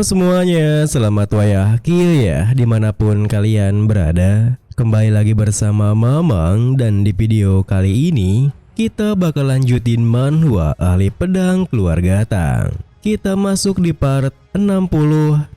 semuanya, selamat wayahkil ya dimanapun kalian berada. Kembali lagi bersama Mamang, dan di video kali ini kita bakal lanjutin manhwa Ahli Pedang Keluarga Tang. Kita masuk di part 63.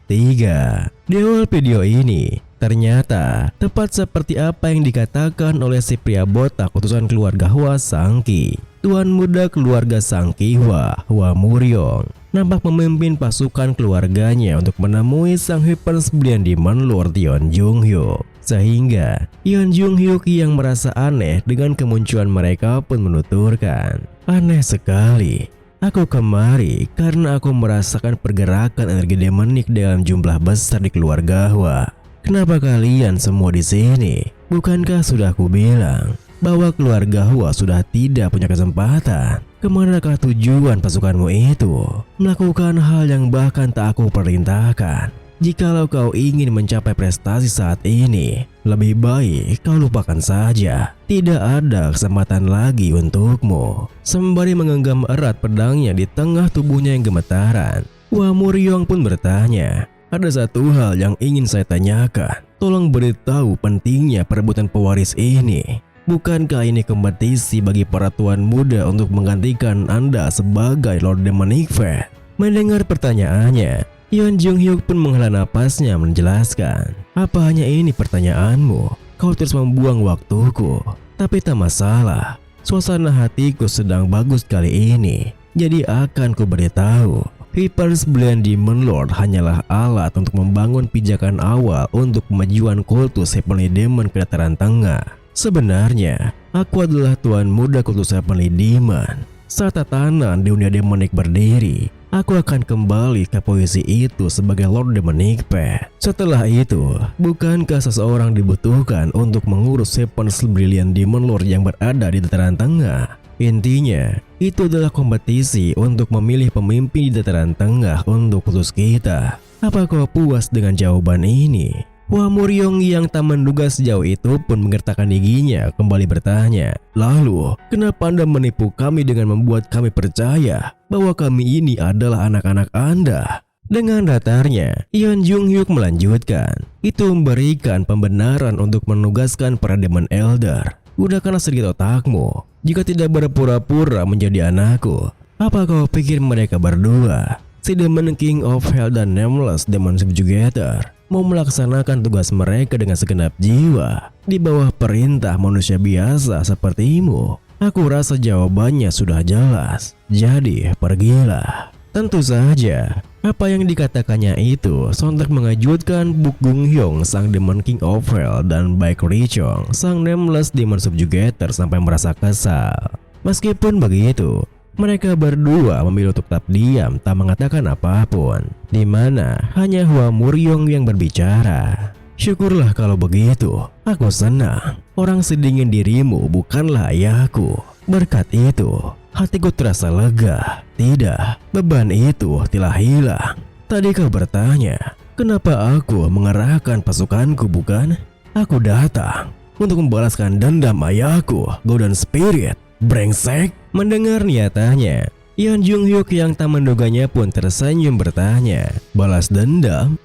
Di awal video ini ternyata tepat seperti apa yang dikatakan oleh si pria botak utusan keluarga Hwa Sangki. Tuan muda keluarga Sangki Hwa Muryong nampak memimpin pasukan keluarganya untuk menemui sang Hyper Brilliant Demon Lord Yeon Jung-hyuk. Sehingga Yeon Jung-hyuk yang merasa aneh dengan kemunculan mereka pun menuturkan, "Aneh sekali. Aku kemari karena aku merasakan pergerakan energi demonik dalam jumlah besar di keluarga Hwa. Kenapa kalian semua di sini? Bukankah sudah aku bilang bahwa keluarga Hwa sudah tidak punya kesempatan? Kemanakah tujuan pasukanmu itu? Melakukan hal yang bahkan tak aku perintahkan. Jikalau kau ingin mencapai prestasi saat ini, lebih baik kau lupakan saja. Tidak ada kesempatan lagi untukmu." Sembari menggenggam erat pedangnya di tengah tubuhnya yang gemetaran, Hwa Muryong pun bertanya, "Ada satu hal yang ingin saya tanyakan. Tolong beritahu pentingnya perebutan pewaris ini. Bukankah ini kompetisi bagi para tuan muda untuk menggantikan Anda sebagai Lord Demonic Fate?" Mendengar pertanyaannya, Yeon Jung-hyuk pun menghela napasnya menjelaskan, "Apa hanya ini pertanyaanmu? Kau terus membuang waktuku. Tapi tak masalah, suasana hatiku sedang bagus kali ini. Jadi akan ku beritahu, Hyper Brilliant Demon Lord hanyalah alat untuk membangun pijakan awal untuk kemajuan kultus Heavenly Demon ke dataran tengah. Sebenarnya, aku adalah tuan muda kultus Heavenly Demon. Saat tatanan di dunia demonik berdiri, aku akan kembali ke posisi itu sebagai Lord Demonic Fate. Setelah itu, bukankah seseorang dibutuhkan untuk mengurus Hyper Brilliant Demon Lord yang berada di dataran tengah? Intinya, itu adalah kompetisi untuk memilih pemimpin di dataran tengah untuk kultus kita. Apa kau puas dengan jawaban ini?" Hwa Muryong yang tak menduga sejauh itu pun menggertakkan giginya kembali bertanya, "Lalu, kenapa Anda menipu kami dengan membuat kami percaya bahwa kami ini adalah anak-anak Anda?" Dengan datarnya, Yeon Jung-hyuk melanjutkan, "Itu memberikan pembenaran untuk menugaskan para Demon Elder. Gunakanlah sedikit otakmu. Jika tidak berpura-pura menjadi anakku, apa kau pikir mereka berdua, si Demon King of Hell dan Nameless Demon Subjugator, mau melaksanakan tugas mereka dengan segenap jiwa di bawah perintah manusia biasa sepertimu?" Aku rasa jawabannya sudah jelas. Jadi pergilah. Tentu saja, apa yang dikatakannya itu sontak mengejutkan Buk Gung Hyung sang Demon King of Hell dan Baek Richong sang Nameless Demon Subjugator sampai merasa kesal. Meskipun begitu, mereka berdua memilih untuk tetap diam, tak mengatakan apapun, di mana hanya Hwa Muryong yang berbicara. "Syukurlah kalau begitu. Aku senang. Orang sedingin dirimu bukanlah ayahku." Berkat itu, hatiku terasa lega. Tidak, beban itu telah hilang. Tadi kau bertanya, kenapa aku mengerahkan pasukanku, bukan? Aku datang untuk membalaskan dendam ayahku, Golden Spirit. Brengsek. Mendengar niatannya, Yeon Jung-hyuk yang tak menduganya pun tersenyum bertanya, "Balas dendam?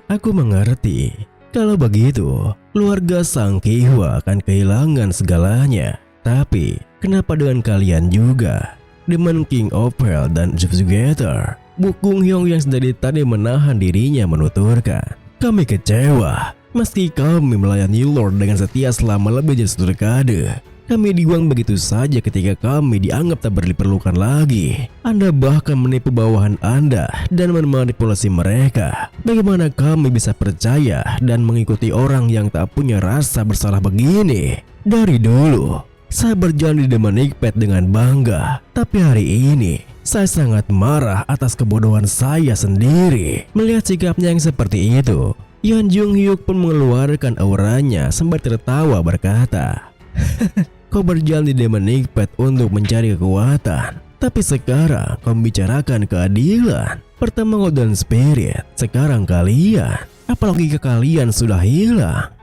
Aku mengerti. Kalau begitu, keluarga Sangki Hwa akan kehilangan segalanya. Tapi, kenapa dengan kalian juga? Demon King of Hell dan Subjugator?" Buk Gung Hyung yang sedari tadi menahan dirinya menuturkan, "Kami kecewa. Meski kami melayani Lord dengan setia selama lebih dari 1 dekade, kami dibuang begitu saja ketika kami dianggap tak diperlukan lagi. Anda bahkan menipu bawahan Anda dan memanipulasi mereka. Bagaimana kami bisa percaya dan mengikuti orang yang tak punya rasa bersalah begini? Dari dulu, saya berjalan di Demonic Fate dengan bangga. Tapi hari ini, saya sangat marah atas kebodohan saya sendiri." Melihat sikapnya yang seperti itu, Yeon Jung-hyuk pun mengeluarkan auranya sembari tertawa berkata, "Kau berjalan di Demonic Fate untuk mencari kekuatan, tapi sekarang kau membicarakan keadilan. Pertama Golden Spirit, sekarang kalian. Apa logika kalian sudah hilang?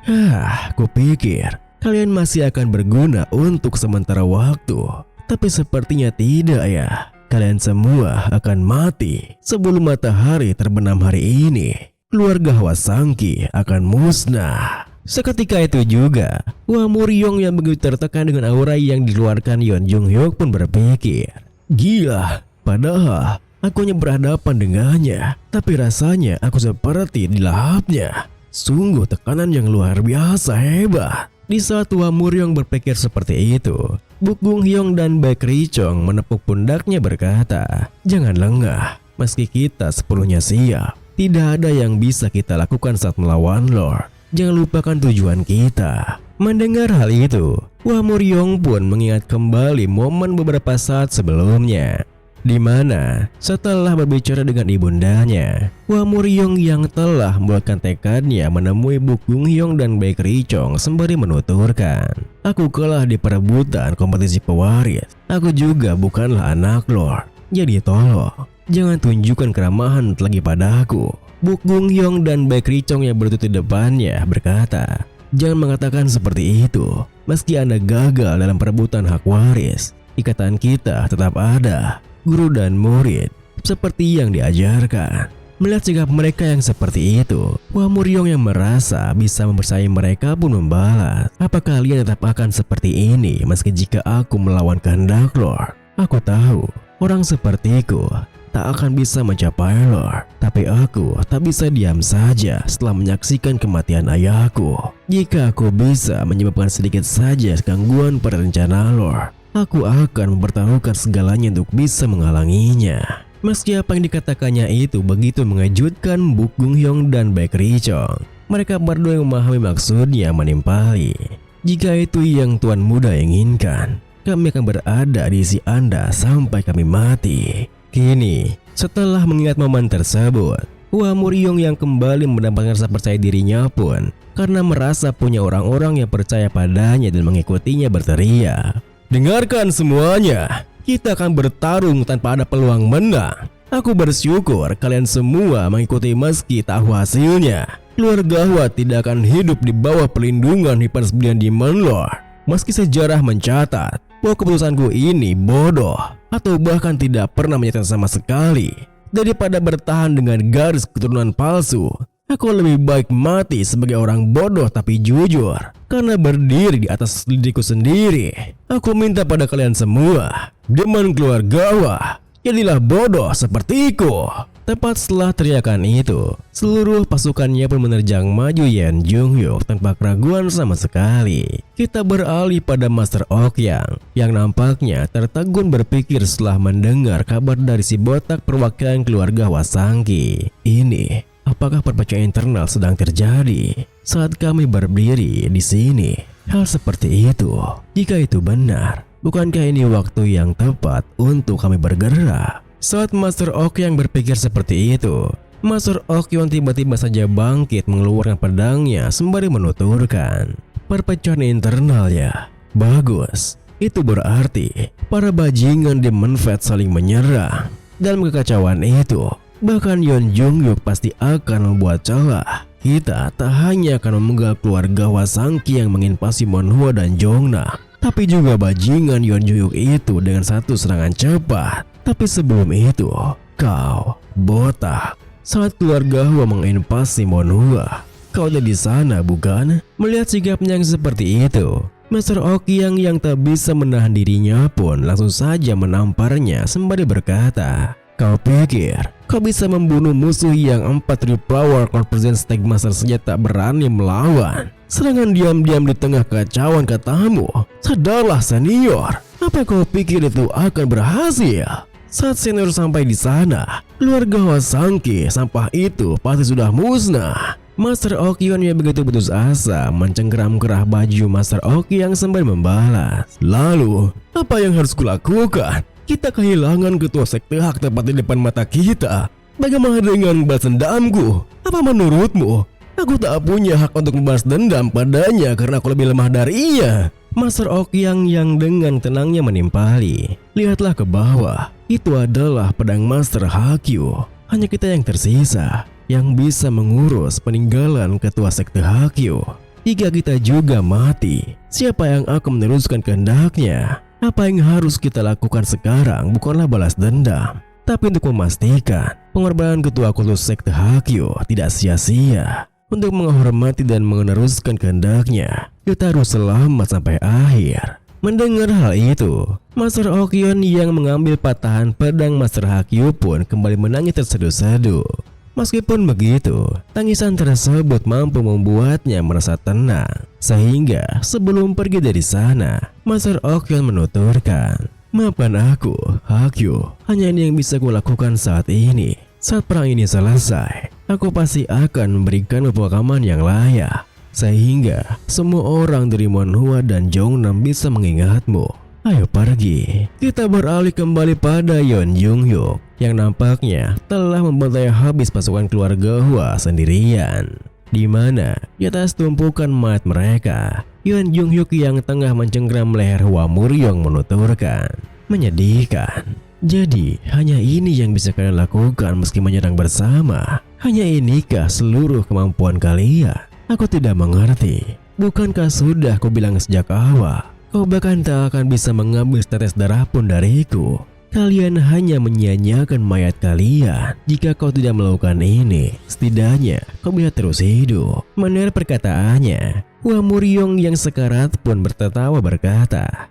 Kupikir kalian masih akan berguna untuk sementara waktu. Tapi sepertinya tidak ya. kalian semua akan mati sebelum matahari terbenam hari ini. Keluarga Hwasangki akan musnah. Seketika itu juga, Hwa Muryong yang begitu tertekan dengan aura yang dikeluarkan Yeon Jung-hyuk pun berpikir, gila, padahal aku hanya berhadapan dengannya, tapi rasanya aku seperti dilahapnya. Sungguh tekanan yang luar biasa hebat. Di saat Hwa Muryong berpikir seperti itu, Buk Gung Hyong dan Baek Ri Chong menepuk pundaknya berkata, jangan lengah, meski kita sepenuhnya siap, tidak ada yang bisa kita lakukan saat melawan Lord. Jangan lupakan tujuan kita. Mendengar hal itu, Hwa Muryong pun mengingat kembali momen beberapa saat sebelumnya, di mana setelah berbicara dengan ibundanya, Hwa Muryong yang telah membuatkan tekadnya menemui Buk Gung Hyong dan Baek Ri Chong sembari menuturkan, aku kalah di perebutan kompetisi pewaris. Aku juga bukanlah anak Lord. Jadi tolong, jangan tunjukkan keramahan lagi padaku. Buk Gung Hyong dan Baek Ri Chong yang berdiri di depannya berkata, jangan mengatakan seperti itu. Meski Anda gagal dalam perebutan hak waris, ikatan kita tetap ada. Guru dan murid seperti yang diajarkan. Melihat sikap mereka yang seperti itu, Hwa Muryong yang merasa bisa mempercayai mereka pun membalas, apa kalian tetap akan seperti ini meski jika aku melawan kehendak Lord? Aku tahu orang sepertiku tak akan bisa mencapai Lord, tapi aku tak bisa diam saja setelah menyaksikan kematian ayahku. Jika aku bisa menyebabkan sedikit saja gangguan pada rencana Lord, aku akan mempertaruhkan segalanya untuk bisa menghalanginya. Meski apa yang dikatakannya itu begitu mengejutkan Buk Gung Hyong dan Baek Ri Chong, mereka berdua yang memahami maksudnya menimpali. Jika itu yang Tuan Muda inginkan, kami akan berada di sisi Anda sampai kami mati. Kini, setelah mengingat momen tersebut, Hwa Muryong yang kembali mendapatkan rasa percaya dirinya pun karena merasa punya orang-orang yang percaya padanya dan mengikutinya berteriak, dengarkan semuanya, kita akan bertarung tanpa ada peluang menang. Aku bersyukur kalian semua mengikuti meski tahu hasilnya. Keluarga Hwa tidak akan hidup di bawah perlindungan Hiper 9 Demon Lord. Meski sejarah mencatat bahwa keputusanku ini bodoh atau bahkan tidak pernah menyatakan sama sekali. Daripada bertahan dengan garis keturunan palsu, aku lebih baik mati sebagai orang bodoh tapi jujur, karena berdiri di atas diriku sendiri. Aku minta pada kalian semua, Demon keluarga Hwa, jadilah bodoh sepertiku. Tepat setelah teriakan itu, seluruh pasukannya pun menerjang maju Yeon Jung-hyuk tanpa keraguan sama sekali. Kita beralih pada Master Okyang yang nampaknya tertegun berpikir setelah mendengar kabar dari si botak perwakilan keluarga Hwasangki. Ini apakah perpecahan internal sedang terjadi saat kami berdiri di sini? Hal seperti itu, jika itu benar, bukankah ini waktu yang tepat untuk kami bergerak? Saat Master Okyang berpikir seperti itu, Master Okyang tiba-tiba saja bangkit mengeluarkan pedangnya sembari menuturkan, perpecahan internal ya? Bagus, itu berarti para bajingan Demon Fate saling menyerang. Dalam kekacauan itu, bahkan Yeon Jung-hyuk pasti akan membuat celah. Kita tak hanya akan memenggal keluarga Hwasangki yang menginvasi Monhwa dan Jongnak, tapi juga bajingan Yeon Jung-hyuk itu dengan satu serangan cepat. Tapi sebelum itu, kau botak, saat keluarga Hwa menginvasi Monhwa, kau ada di sana bukan? Melihat sikapnya yang seperti itu, Master Okyang yang tak bisa menahan dirinya pun langsung saja menamparnya sembari berkata, kau pikir kau bisa membunuh musuh yang 4 power convergence stag master saja tak berani melawan? Serangan diam-diam di tengah kekacauan katamu. Sadarlah senior, apa kau pikir itu akan berhasil? Saat senior sampai di sana, keluarga Hwasangki sampah itu pasti sudah musnah. Master Okyang yang begitu putus asa mencengkeram kerah baju Master Okyang sembari membalas, lalu apa yang harus kulakukan? Kita kehilangan ketua sekte hak tepat di depan mata kita. Bagaimana dengan balas dendamku? Apa menurutmu aku tak punya hak untuk membalas dendam padanya karena aku lebih lemah darinya? Master Okyang yang dengan tenangnya menimpali, lihatlah ke bawah. Itu adalah pedang Master Hallyu. Hanya kita yang tersisa yang bisa mengurus peninggalan ketua sekte Hallyu. Jika kita juga mati, siapa yang akan meneruskan kehendaknya? Apa yang harus kita lakukan sekarang bukanlah balas dendam, tapi untuk memastikan pengorbanan ketua kultus sekte Hagyo tidak sia-sia. Untuk menghormati dan meneruskan kehendaknya, kita harus selamat sampai akhir. Mendengar hal itu, Master Okyon yang mengambil patahan pedang Master Hagyo pun kembali menangis terseduh-seduh. Meskipun begitu, tangisan tersebut mampu membuatnya merasa tenang. Sehingga sebelum pergi dari sana, Master Okyon menuturkan, "Maafkan aku, Hagyo. Hanya ini yang bisa kulakukan saat ini. Saat perang ini selesai, aku pasti akan memberikan pemakaman yang layak. Sehingga semua orang dari Monhua dan Jongnam bisa mengingatmu. Ayo pergi." Kita beralih kembali pada Yeon Jung-hyuk yang nampaknya telah membantai habis pasukan keluarga Hwa sendirian. Di mana di atas tumpukan mayat mereka, Yeon Jung-hyuk yang tengah mencengkram leher Hwa Muryong menuturkan, "Menyedihkan. Jadi hanya ini yang bisa kalian lakukan meski menyerang bersama? Hanya inikah seluruh kemampuan kalian? Aku tidak mengerti. Bukankah sudah kau bilang sejak awal, kau bahkan tak akan bisa mengambil tetes darah pun dariku? Kalian hanya menyia-nyiakan mayat kalian. Jika kau tidak melakukan ini, setidaknya kau bisa terus hidup." Mendengar perkataannya, Hwa Muryong yang sekarat pun tertawa berkata,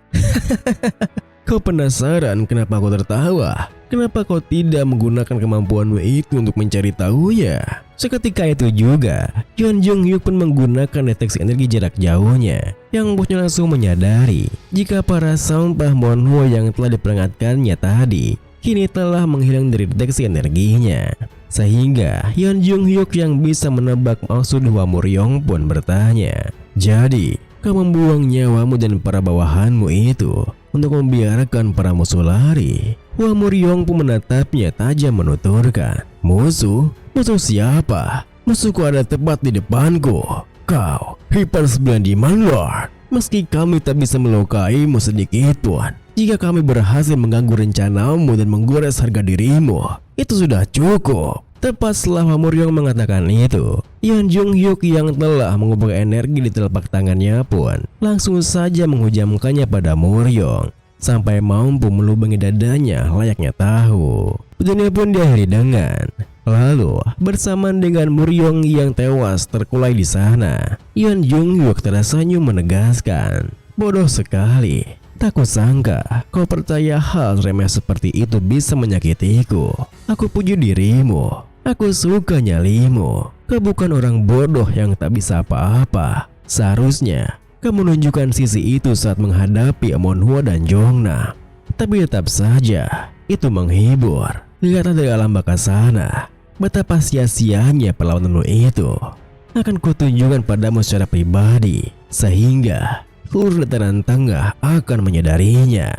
"Kau penasaran kenapa aku tertawa? Kenapa kau tidak menggunakan kemampuanmu itu untuk mencari tahunya?" Seketika itu juga, Yeon Jung-hyuk pun menggunakan deteksi energi jarak jauhnya, yang bosnya langsung menyadari jika para sampah Monhua yang telah diperingatkannya tadi kini telah menghilang dari deteksi energinya. Sehingga Yeon Jung-hyuk yang bisa menebak maksud Hwa Muryong pun bertanya, "Jadi, kau membuang nyawamu dan para bawahanmu itu untuk membiarkan para musuh lari?" Hwa Muryong pun menatapnya tajam menuturkan, "Musuh? Musuh siapa? Musuhku ada tepat di depanku. Kau, Hyper 9 Demon Lord. Meski kami tak bisa melukaimu sedikit pun, jika kami berhasil mengganggu rencanamu dan menggores harga dirimu, itu sudah cukup." Tepat setelah Hwa Muryong mengatakan itu, Yeon Jung-hyuk yang telah mengubah energi di telapak tangannya pun langsung saja menghujamkannya pada Muryong sampai mampu melubangi dadanya layaknya tahu. Dunia pun diakhiri dengan lalu bersamaan dengan Muryong yang tewas terkulai di sana, Yeon Jung-hyuk tersenyum menegaskan, "Bodoh sekali. Tak kusangka kau percaya hal remeh seperti itu bisa menyakitiku. Aku puji dirimu. Aku suka nyalimu. Kau bukan orang bodoh yang tak bisa apa-apa. Seharusnya kau menunjukkan sisi itu saat menghadapi Monhua dan Jongnam. Tapi tetap saja itu menghibur. Lihatlah dari alam baka sana, betapa sia-sianya perlawananmu itu. Akan kutunjukkan padamu secara pribadi, sehingga seluruh dataran tengah akan menyadarinya."